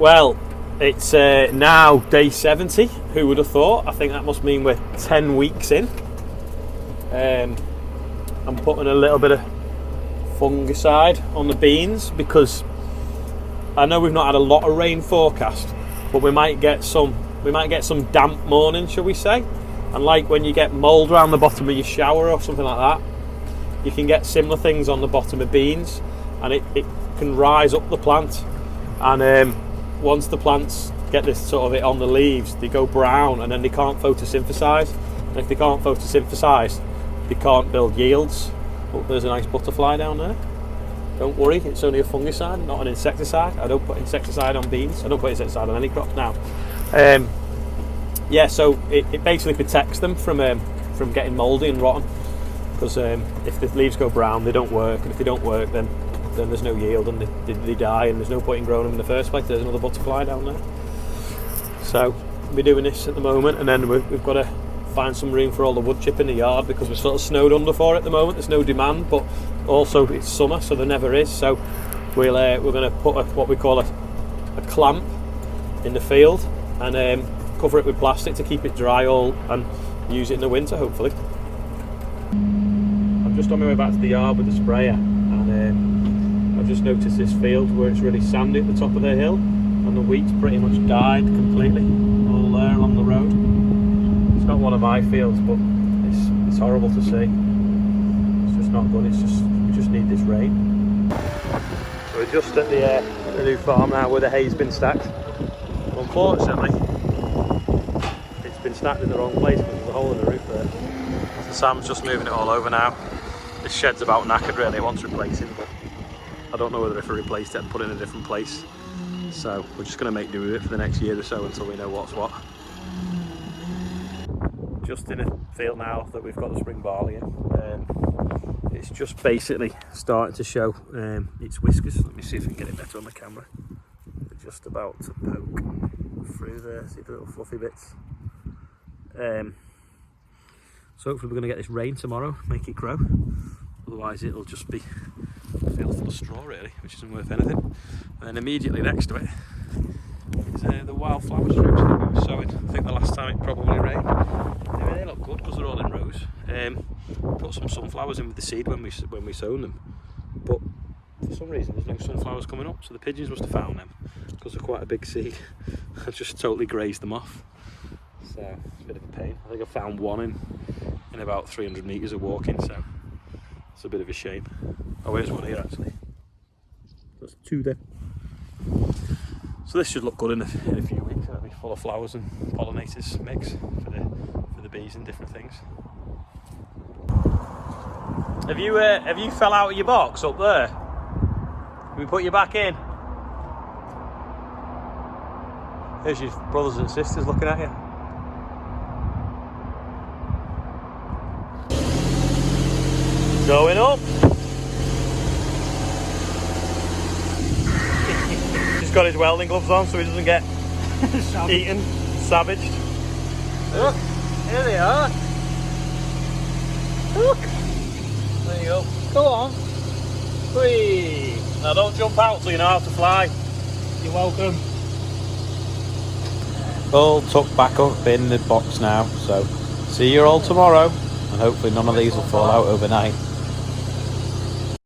Well, it's now day 70. Who would have thought? I think that must mean we're 10 weeks in. I'm putting a little bit of fungicide on the beans because I know we've not had a lot of rain forecast, but we might get some damp mornings, shall we say? And like when you get mould around the bottom of your shower or something like that, you can get similar things on the bottom of beans, and it can rise up the plant. And once the plants get this sort of it on the leaves, they go brown and then they can't photosynthesize. And if they can't photosynthesize, they can't build yields. Oh, there's a nice butterfly down there. Don't worry, it's only a fungicide, not an insecticide. I don't put insecticide on beans. I don't put insecticide on any crop now. Yeah, so it basically protects them from getting mouldy and rotten. Because if the leaves go brown, they don't work, and if they don't work, then there's no yield and they die, and there's no point in growing them in the first place. There's another butterfly down there. So we're doing this at the moment, and then we've got to find some room for all the wood chip in the yard because we're sort of snowed under for it at the moment. There's no demand, but also it's summer, so there never is. So we're going to put what we call a clamp in the field and cover it with plastic to keep it dry and use it in the winter, hopefully. I'm just on my way back to the yard with the sprayer, and I've just noticed this field where it's really sandy at the top of the hill, and the wheat's pretty much died completely all there along the road. It's not one of my fields, but it's horrible to see. It's just not good. We just need this rain. So we're just at the new farm now where the hay's been stacked. Unfortunately, it's been stacked in the wrong place because there's a hole in the roof there. So Sam's just moving it all over now. This shed's about knackered really. It wants replacing, but I don't know whether if I replaced it I'd put it in a different place. So we're just going to make do with it for the next year or so until we know what's what. Just in a field now that we've got the spring barley in. It's just basically starting to show its whiskers. Let me see if I can get it better on the camera. They're just about to poke through there. See the little fluffy bits. So hopefully we're going to get this rain tomorrow, make it grow. Otherwise it'll just be a field full of straw really, which isn't worth anything. And then immediately next to it is the wildflowers roots that we were sowing. I think the last time it probably rained. They look good because they're all in rows. Put some sunflowers in with the seed when we sown them, but for some reason there's no sunflowers coming up, so the pigeons must have found them because they're quite a big seed and just totally grazed them off. So it's a bit of a pain. I think I found one in about 300 metres of walking, so it's a bit of a shame. Oh, there's one here actually. There's two there. So this should look good in a few weeks. It'll be full of flowers and pollinators mix for the bees and different things. Have you fell out of your box up there? Can we put you back in? There's your brothers and sisters looking at you. Going up. He's got his welding gloves on so he doesn't get eaten, savaged. Look, here they are. Look. There you go. Go on. Whee. Now don't jump out till you know how to fly. You're welcome. All tucked back up in the box now, so see you all tomorrow, and hopefully none of these will fall out overnight.